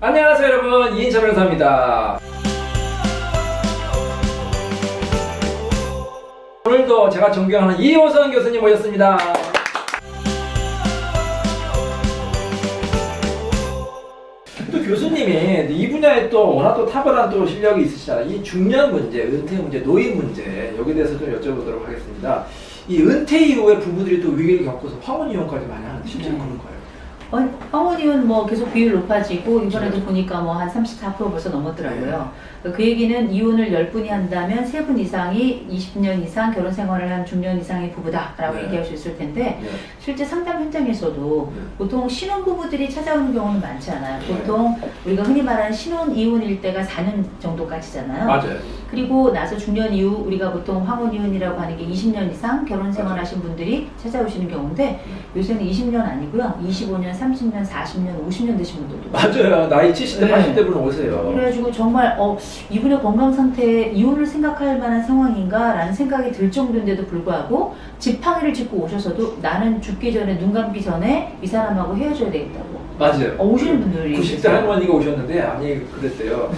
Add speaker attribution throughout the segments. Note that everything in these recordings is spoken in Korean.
Speaker 1: 안녕하세요 여러분, 이인철 변호사입니다. 오늘도 제가 존경하는 이호선 교수님 모셨습니다. 또 교수님이 이 분야에 또 워낙 또 탁월한 또 실력이 있으시잖아요. 이 중년 문제, 은퇴 문제, 노인 문제, 여기에 대해서 좀 여쭤보도록 하겠습니다. 이 은퇴 이후에 부부들이 또 위기를 겪어서 황혼 이혼까지 많이 하는데 실제로 그런가요?
Speaker 2: 황혼이혼 뭐 계속 비율 높아지고 이번에도 보니까 뭐 한 34% 벌써 넘었더라고요. 그 얘기는 이혼을 10분이 한다면 3분 이상이 20년 이상 결혼 생활을 한 중년 이상의 부부다라고 얘기할 수 있을 텐데 실제 상담 현장에서도 보통 신혼부부들이 찾아오는 경우는 많지 않아요. 보통 우리가 흔히 말하는 신혼 이혼일 때가 4년 정도까지잖아요.
Speaker 1: 맞아요.
Speaker 2: 그리고 나서 중년 이후 우리가 보통 황혼이혼이라고 하는 게 20년 이상 결혼 생활하신 분들이 찾아오시는 경우인데 요새는 20년 아니고요. 25년, 30년, 40년, 50년 되신 분들도
Speaker 1: 맞아요. 나이 70대,
Speaker 2: 네.
Speaker 1: 80대 분은 오세요.
Speaker 2: 그래가지고 정말 이분의 건강 상태에 이혼을 생각할 만한 상황인가 라는 생각이 들 정도인데도 불구하고 지팡이를 짚고 오셔서도 나는 죽기 전에 눈 감기 전에 이 사람하고 헤어져야 되겠다고
Speaker 1: 맞아요.
Speaker 2: 오시는 분들이
Speaker 1: 90대 할머니가 오셨는데 아니 그랬대요.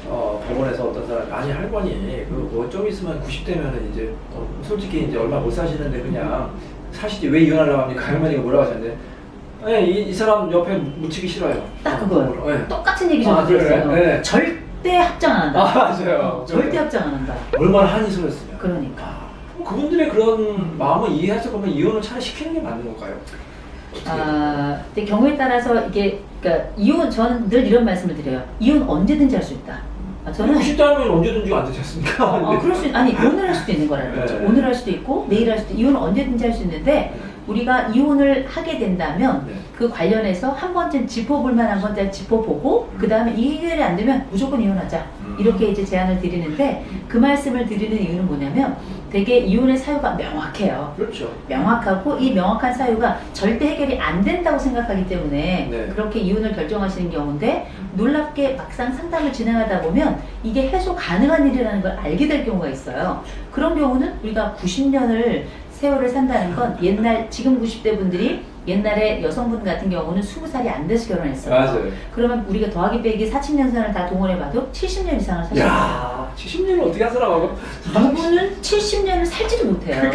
Speaker 1: 법원에서 어떤 사람이 아니 할머니 뭐 좀 있으면 90대면은 이제 솔직히 이제 얼마 못 사시는데 그냥 사시지 왜 이혼하려고 합니까? 할머니가 뭐라고 하셨는데 네, 이 사람 옆에 묻히기 싫어요.
Speaker 2: 딱 그거예요.
Speaker 1: 네.
Speaker 2: 똑같은 얘기 저도 들었어요.
Speaker 1: 네.
Speaker 2: 절대 합장 안 한다.
Speaker 1: 맞아요.
Speaker 2: 절대 합장 안 한다.
Speaker 1: 얼마나 한이 쏠렸으면.
Speaker 2: 그러니까.
Speaker 1: 그분들의 그런 마음을 이해해서 그러면 이혼을 차라리 시키는 게 맞는 건가요?
Speaker 2: 근데 경우에 따라서 이게 그러니까 이혼 저는 늘 이런 말씀을 드려요. 이혼 언제든지 할 수 있다. 저는
Speaker 1: 90대 하면 언제든지 안 되지 않습니까?
Speaker 2: 그럴 수 아니 오늘 할 수도 있는 거라는 거죠. 오늘 할 수도 있고 내일 할 수도 이혼은 언제든지 할 수 있는데 우리가 이혼을 하게 된다면 그 관련해서 한 번쯤 짚어볼 만한 건 짚어보고 그 다음에 이 해결이 안 되면 무조건 이혼하자 이렇게 이제 제안을 드리는데 그 말씀을 드리는 이유는 뭐냐면 되게 이혼의 사유가 명확해요.
Speaker 1: 그렇죠.
Speaker 2: 명확하고 이 명확한 사유가 절대 해결이 안 된다고 생각하기 때문에 그렇게 이혼을 결정하시는 경우인데 놀랍게 막상 상담을 진행하다 보면 이게 해소 가능한 일이라는 걸 알게 될 경우가 있어요. 그런 경우는 우리가 90년을 세월을 산다는 건 옛날 지금 90대 분들이 옛날에 여성분 같은 경우는 20살이 안 돼서 결혼했어요.
Speaker 1: 맞아요.
Speaker 2: 그러면 우리가 더하기 빼기 40년산을 다 동원해봐도 70년 이상을 사실 거예요.
Speaker 1: 야, 70년을 어떻게 한 사람하고?
Speaker 2: 누구는 70년을 살지도 못해요.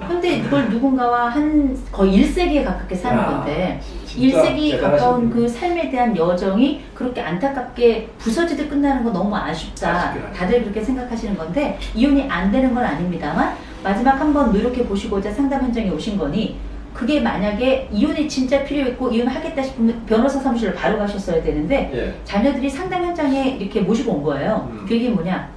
Speaker 2: 근데 이걸 누군가와 한 거의 1세기에 가깝게 사는 건데 1세기 가까운 그 삶에 대한 여정이 그렇게 안타깝게 부서지듯 끝나는 거 너무 아쉽다. 다들 그렇게 생각하시는 건데 이혼이 안 되는 건 아닙니다만 마지막 한번 노력해 보시고자 상담 현장에 오신 거니 그게 만약에 이혼이 진짜 필요했고 이혼하겠다 싶으면 변호사 사무실로 바로 가셨어야 되는데 자녀들이 상담 현장에 이렇게 모시고 온 거예요. 그 얘기 뭐냐?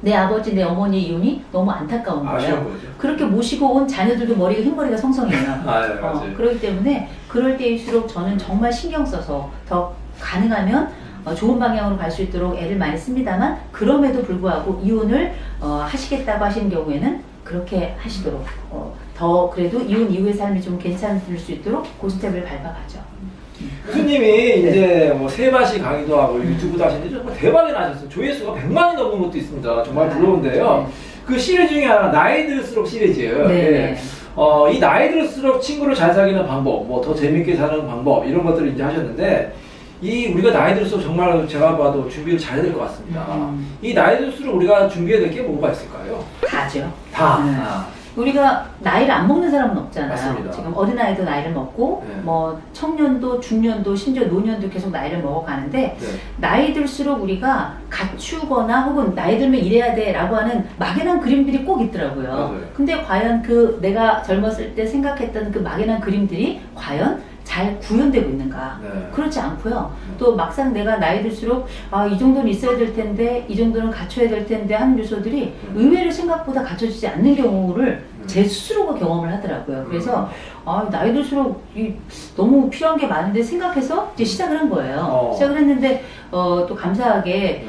Speaker 2: 내 아버지, 내 어머니 이혼이 너무 안타까운 거예요. 그렇게 모시고 온 자녀들도 머리가 흰머리가 성성해요. 그렇기 때문에 그럴 때일수록 저는 정말 신경 써서 더 가능하면 좋은 방향으로 갈 수 있도록 애를 많이 씁니다만 그럼에도 불구하고 이혼을 하시겠다고 하시는 경우에는 그렇게 하시도록 더 그래도 이혼 이후의 삶이 좀 괜찮을 수 있도록 그 스텝을 밟아가죠.
Speaker 1: 교수님이 이제 뭐 세바시 강의도 하고 유튜브도 하시는데 정말 대박이 나셨어요. 조회수가 100만이 넘는 것도 있습니다. 정말 부러운데요. 그 시리즈 중에 하나 나이 들수록 시리즈. 이 나이 들수록 친구를 잘 사귀는 방법, 뭐 더 재밌게 사는 방법 이런 것들을 이제 하셨는데 이 우리가 나이 들수록 정말 제가 봐도 준비를 잘해야 될 것 같습니다. 이 나이 들수록 우리가 준비해야 될 게 뭐가 있을까요?
Speaker 2: 다죠.
Speaker 1: 다.
Speaker 2: 우리가 나이를 안 먹는 사람은 없잖아요.
Speaker 1: 맞습니다.
Speaker 2: 지금 어린아이도 나이를 먹고 뭐 청년도 중년도 심지어 노년도 계속 나이를 먹어가는데 나이 들수록 우리가 갖추거나 혹은 나이 들면 이래야 돼 라고 하는 막연한 그림들이 꼭 있더라고요. 근데 과연 그 내가 젊었을 때 생각했던 그 막연한 그림들이 과연 잘 구현되고 있는가? 그렇지 않고요. 또 막상 내가 나이 들수록 이 정도는 있어야 될 텐데 이 정도는 갖춰야 될 텐데 하는 요소들이 의외로 생각보다 갖춰지지 않는 경우를 제 스스로가 경험을 하더라고요. 그래서 나이 들수록 너무 필요한 게 많은데 생각해서 이제 시작을 한 거예요. 시작을 했는데 또 감사하게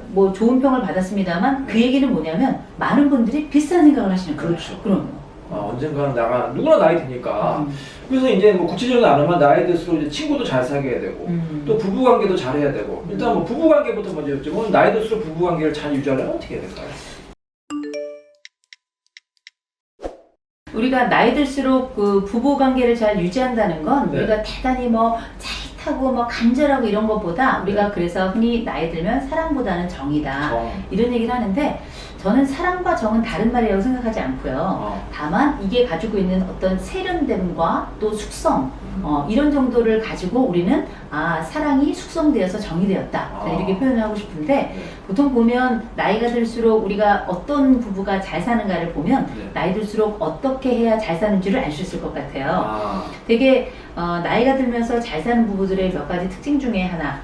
Speaker 2: 뭐 좋은 평을 받았습니다만 그 얘기는 뭐냐면 많은 분들이 비슷한 생각을 하시는 거예요.
Speaker 1: 그렇죠.
Speaker 2: 그럼요.
Speaker 1: 언젠가는 누구나 나이 드니까. 그래서 이제 뭐 구체적으로 안 하면 나이 들수록 이제 친구도 잘 사귀어야 되고, 또 부부 관계도 잘 해야 되고, 일단 뭐 부부 관계부터 먼저 여쭤보면 나이 들수록 부부 관계를 잘 유지하려면 어떻게 해야 될까요?
Speaker 2: 우리가 나이 들수록 그 부부 관계를 잘 유지한다는 건 우리가 대단히 뭐 따뜻하고 뭐 간절하고 이런 것보다 우리가 그래서 흔히 나이 들면 사랑보다는 정이다. 이런 얘기를 하는데 저는 사랑과 정은 다른 말이라고 생각하지 않고요. 다만 이게 가지고 있는 어떤 세련됨과 또 숙성 이런 정도를 가지고 우리는 사랑이 숙성되어서 정이 되었다 이렇게 표현을 하고 싶은데 보통 보면 나이가 들수록 우리가 어떤 부부가 잘 사는가를 보면 나이 들수록 어떻게 해야 잘 사는지를 알 수 있을 것 같아요. 되게 나이가 들면서 잘 사는 부부들의 몇 가지 특징 중에 하나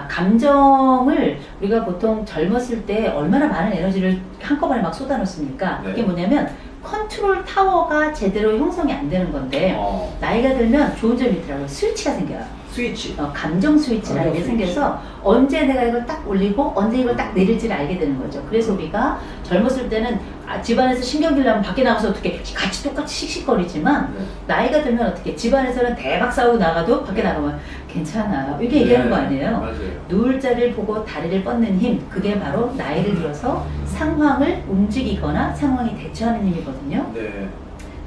Speaker 2: 감정을 우리가 보통 젊었을 때 얼마나 많은 에너지를 한꺼번에 막 쏟아놓습니까? 그게 뭐냐면 컨트롤 타워가 제대로 형성이 안 되는 건데 나이가 들면 좋은 점이 있더라고요. 스위치가 생겨요.
Speaker 1: 스위치.
Speaker 2: 감정 스위치라는 게 생겨서 언제 내가 이걸 딱 올리고 언제 이걸 딱 내릴지를 알게 되는 거죠. 그래서 우리가 젊었을 때는 집안에서 신경질 나면 밖에 나가서 어떻게 같이 똑같이 씩씩거리지만 나이가 들면 어떻게 집안에서는 대박 싸우고 나가도 밖에 나가면 괜찮아 이렇게 얘기하는 거 아니에요.
Speaker 1: 맞아요.
Speaker 2: 누울 자리를 보고 다리를 뻗는 힘 그게 바로 나이를 들어서 상황을 움직이거나 상황에 대처하는 힘이거든요.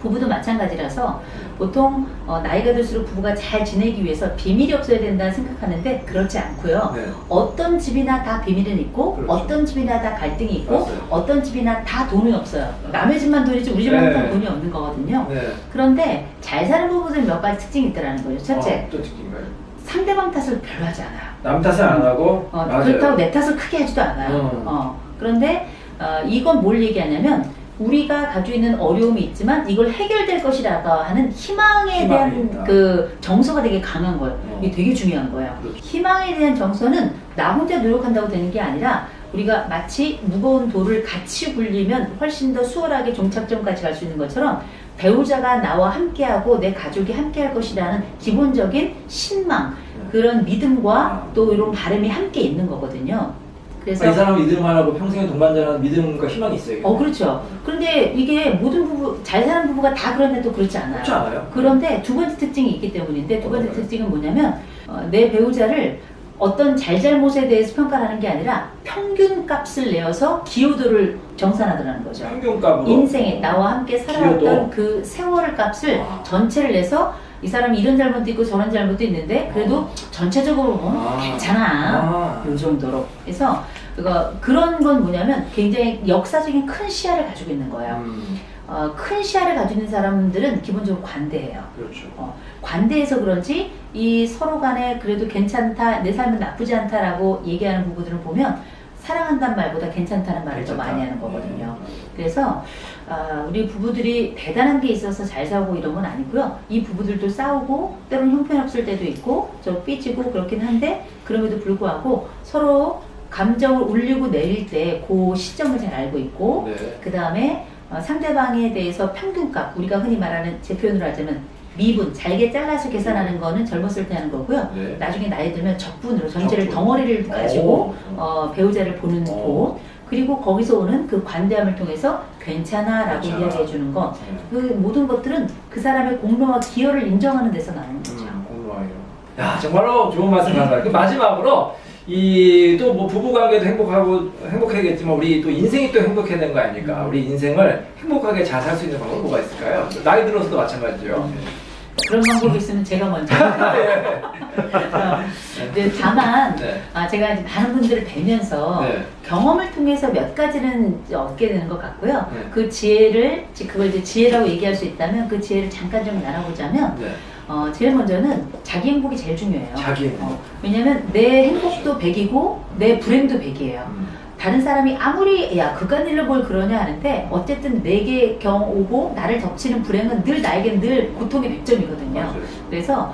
Speaker 2: 부부도 마찬가지라서 보통 나이가 들수록 부부가 잘 지내기 위해서 비밀이 없어야 된다 생각하는데 그렇지 않고요. 어떤 집이나 다 비밀은 있고 어떤 집이나 다 갈등이 있고 어떤 집이나 다 돈이 없어요. 남의 집만 돈이지 우리 집은 항상 돈이 없는 거거든요. 그런데 잘 사는 부부들은 몇 가지 특징이 있다는 거죠. 첫째,
Speaker 1: 어떤 특징인가요?
Speaker 2: 상대방 탓을 별로 하지 않아요.
Speaker 1: 남 탓을 안 하고
Speaker 2: 그렇다고 내 탓을 크게 하지도 않아요. 그런데 이건 뭘 얘기하냐면 우리가 가지고 있는 어려움이 있지만 이걸 해결될 것이라고 하는 희망에 대한 그 정서가 되게 강한 거예요. 이게 되게 중요한 거예요. 희망에 대한 정서는 나 혼자 노력한다고 되는 게 아니라 우리가 마치 무거운 돌을 같이 굴리면 훨씬 더 수월하게 종착점까지 갈 수 있는 것처럼 배우자가 나와 함께하고 내 가족이 함께할 것이라는 기본적인 신망, 그런 믿음과 또 이런 바람이 함께 있는 거거든요. 그래서
Speaker 1: 이 사람을 믿을만 하고 평생의 동반자라는 믿음과 희망이 있어요.
Speaker 2: 그렇죠. 그런데 이게 모든 부부, 잘 사는 부부가 다 그런데 또 그렇지 않아요.
Speaker 1: 그렇지 않아요?
Speaker 2: 그런데 두 번째 특징이 있기 때문인데 두 번째 특징은 뭐냐면 내 배우자를 어떤 잘잘못에 대해서 평가를 하는 게 아니라 평균값을 내어서 기여도를 정산하더라는 거죠.
Speaker 1: 평균값으로?
Speaker 2: 인생에 나와 함께 살아왔던
Speaker 1: 기여도?
Speaker 2: 그 세월을 값을 전체를 내서 이 사람이 이런 잘못도 있고 저런 잘못도 있는데 그래도 전체적으로 보면 괜찮아. 요 정도로. 그래서 그런 건 뭐냐면 굉장히 역사적인 큰 시야를 가지고 있는 거예요. 큰 시야를 가지고 있는 사람들은 기본적으로 관대해요.
Speaker 1: 그렇죠.
Speaker 2: 관대해서 그런지 이 서로 간에 그래도 괜찮다, 내 삶은 나쁘지 않다라고 얘기하는 부부들을 보면 사랑한다는 말보다 괜찮다는 말을 더 많이 하는 거거든요. 그래서 우리 부부들이 대단한 게 있어서 잘 싸우고 이런 건 아니고요. 이 부부들도 싸우고 때로는 형편없을 때도 있고 좀 삐지고 그렇긴 한데 그럼에도 불구하고 서로 감정을 올리고 내릴 때 그 시점을 잘 알고 있고 그 다음에 상대방에 대해서 평균값, 우리가 흔히 말하는 제 표현으로 하자면 미분, 잘게 잘라서 계산하는 거는 젊었을 때 하는 거고요. 나중에 나이 들면 적분으로 전체를 덩어리를 가지고 배우자를 보는 곳, 그리고 거기서 오는 그 관대함을 통해서 괜찮아 라고 이야기해 주는 것, 그 모든 것들은 그 사람의 공로와 기여를 인정하는 데서 나오는 거죠.
Speaker 1: 공로와요. 야, 정말로 좋은 말씀 감사합니다. 그 마지막으로 또 뭐 부부관계도 행복하겠지만 우리 또 인생이 또 행복해야 되는 거 아닙니까? 우리 인생을 행복하게 잘 살 수 있는 방법이 뭐가 있을까요? 나이 들어서도 마찬가지죠.
Speaker 2: 그런 방법이 있으면 제가 먼저. 다만 제가 이제 많은 분들을 뵈면서 경험을 통해서 몇 가지는 얻게 되는 것 같고요. 그 지혜를, 그걸 이제 지혜라고 얘기할 수 있다면 그 지혜를 잠깐 좀 나눠보자면 제일 먼저는 자기 행복이 제일 중요해요.
Speaker 1: 자기 행복.
Speaker 2: 왜냐면 내 행복도 100이고 내 불행도 100이에요. 다른 사람이 아무리 그간 일로 뭘 그러냐 하는데 어쨌든 내게 오고 나를 덮치는 불행은 늘 나에겐 늘 고통의 100점이거든요. 그래서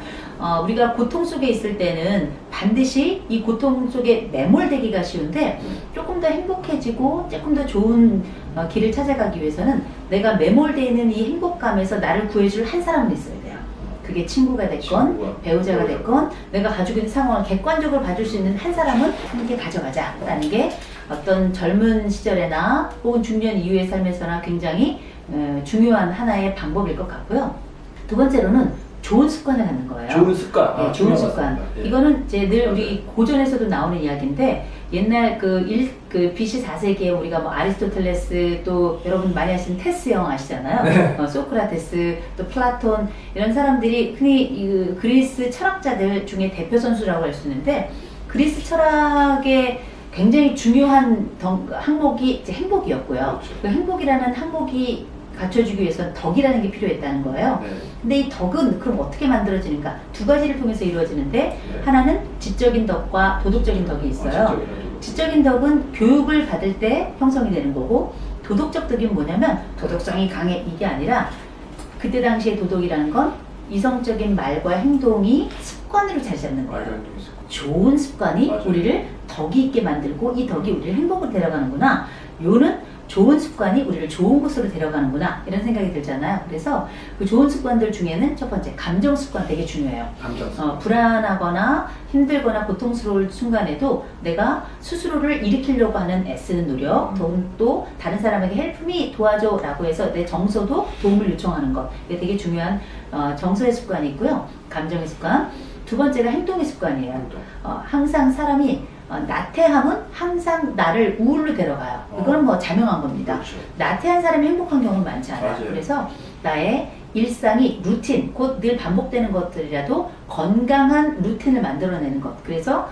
Speaker 2: 우리가 고통 속에 있을 때는 반드시 이 고통 속에 매몰되기가 쉬운데 조금 더 행복해지고 조금 더 좋은 길을 찾아가기 위해서는 내가 매몰되어 있는 이 행복감에서 나를 구해줄 한 사람은 있어야 돼요. 그게 친구가 됐건 배우자가 됐건 내가 가지고 있는 상황을 객관적으로 봐줄 수 있는 한 사람은 함께 가져가자라는 게 어떤 젊은 시절에나 혹은 중년 이후의 삶에서나 굉장히 중요한 하나의 방법일 것 같고요. 두 번째로는 좋은 습관을 갖는 거예요.
Speaker 1: 좋은 습관.
Speaker 2: 네, 좋은 습관.
Speaker 1: 예.
Speaker 2: 이거는 이제 늘
Speaker 1: 맞아요.
Speaker 2: 우리 고전에서도 나오는 이야기인데 옛날 BC 4세기에 우리가 뭐 아리스토텔레스 또 여러분 많이 아시는 테스형 아시잖아요.
Speaker 1: 네.
Speaker 2: 소크라테스 또 플라톤 이런 사람들이 흔히 이 그리스 철학자들 중에 대표 선수라고 할 수 있는데 그리스 철학의 굉장히 중요한 항목이 이제 행복이었고요.
Speaker 1: 그렇죠.
Speaker 2: 그 행복이라는 항목이 갖춰주기 위해서는 덕이라는 게 필요했다는 거예요.
Speaker 1: 네.
Speaker 2: 근데 이 덕은 그럼 어떻게 만들어지는가? 두 가지를 통해서 이루어지는데
Speaker 1: 네.
Speaker 2: 하나는 지적인 덕과 도덕적인 덕이 있어요. 지적인 덕은 교육을 받을 때 형성이 되는 거고 도덕적 덕이 뭐냐면 도덕성이 강해 이게 아니라 그때 당시의 도덕이라는 건 이성적인 말과 행동이 습관으로 자리 잡는 거예요. 좋은 습관이
Speaker 1: 맞아요.
Speaker 2: 우리를 덕이 있게 만들고 이 덕이 우리를 행복으로 데려가는구나. 요는 좋은 습관이 우리를 좋은 곳으로 데려가는구나 이런 생각이 들잖아요. 그래서 그 좋은 습관들 중에는 첫 번째 감정 습관 되게 중요해요.
Speaker 1: 감정.
Speaker 2: 불안하거나 힘들거나 고통스러울 순간에도 내가 스스로를 일으키려고 하는 애쓰는 노력, 또 다른 사람에게 헬프미 도와줘라고 해서 내 정서도 도움을 요청하는 것 이게 되게 중요한 정서의 습관이 있고요. 감정의 습관. 두 번째가 행동의 습관이에요. 항상 사람이 나태함은 항상 나를 우울로 데려가요. 이거는 뭐 자명한 겁니다.
Speaker 1: 그렇죠.
Speaker 2: 나태한 사람이 행복한 경우는 많지 않아요.
Speaker 1: 맞아요.
Speaker 2: 그래서 나의 일상이 루틴, 곧 늘 반복되는 것들이라도 건강한 루틴을 만들어내는 것. 그래서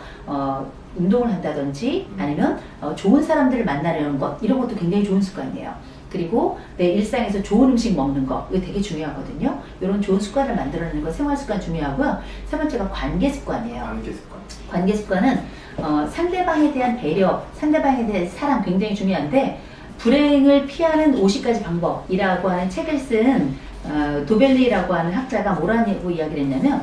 Speaker 2: 운동을 한다든지 아니면 좋은 사람들을 만나려는 것 이런 것도 굉장히 좋은 습관이에요. 그리고 내 일상에서 좋은 음식 먹는 거 이거 되게 중요하거든요. 이런 좋은 습관을 만들어내는 거 생활 습관 중요하고요. 세 번째가 관계 습관이에요.
Speaker 1: 관계 습관.
Speaker 2: 관계 습관은 상대방에 대한 배려, 상대방에 대한 사랑 굉장히 중요한데 불행을 피하는 50가지 방법이라고 하는 책을 쓴 도벨리라고 하는 학자가 뭐라고 이야기를 했냐면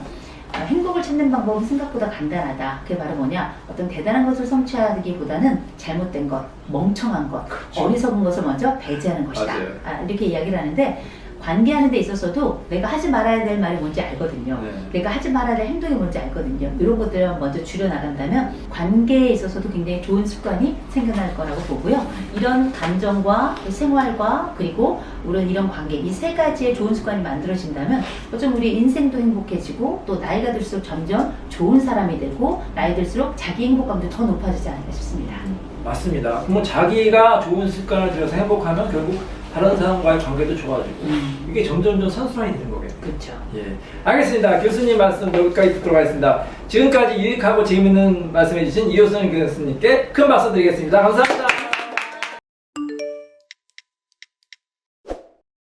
Speaker 2: 행복을 찾는 방법은 생각보다 간단하다. 그게 바로 뭐냐? 어떤 대단한 것을 성취하기보다는 잘못된 것, 멍청한 것,
Speaker 1: 그렇죠.
Speaker 2: 어리석은 것을 먼저 배제하는 것이다.
Speaker 1: 맞아요.
Speaker 2: 이렇게 이야기를 하는데 관계하는 데 있어서도 내가 하지 말아야 될 말이 뭔지 알거든요.
Speaker 1: 네.
Speaker 2: 내가 하지 말아야 될 행동이 뭔지 알거든요. 이런 것들을 먼저 줄여나간다면 관계에 있어서도 굉장히 좋은 습관이 생겨날 거라고 보고요. 이런 감정과 생활과 그리고 이런 관계 이 세 가지의 좋은 습관이 만들어진다면 어쩜 우리 인생도 행복해지고 또 나이가 들수록 점점 좋은 사람이 되고 나이 들수록 자기 행복감도 더 높아지지 않을까 싶습니다.
Speaker 1: 맞습니다. 그러면 자기가 좋은 습관을 들여서 행복하면 결국 다른 사람과의 관계도 좋아지고 이게 점점 선순환이 되는 거겠네요.
Speaker 2: 그렇죠.
Speaker 1: 예, 알겠습니다. 교수님 말씀 여기까지 듣도록 하겠습니다. 지금까지 유익하고 재미있는 말씀해주신 이효선 교수님께 큰 박수 드리겠습니다. 감사합니다.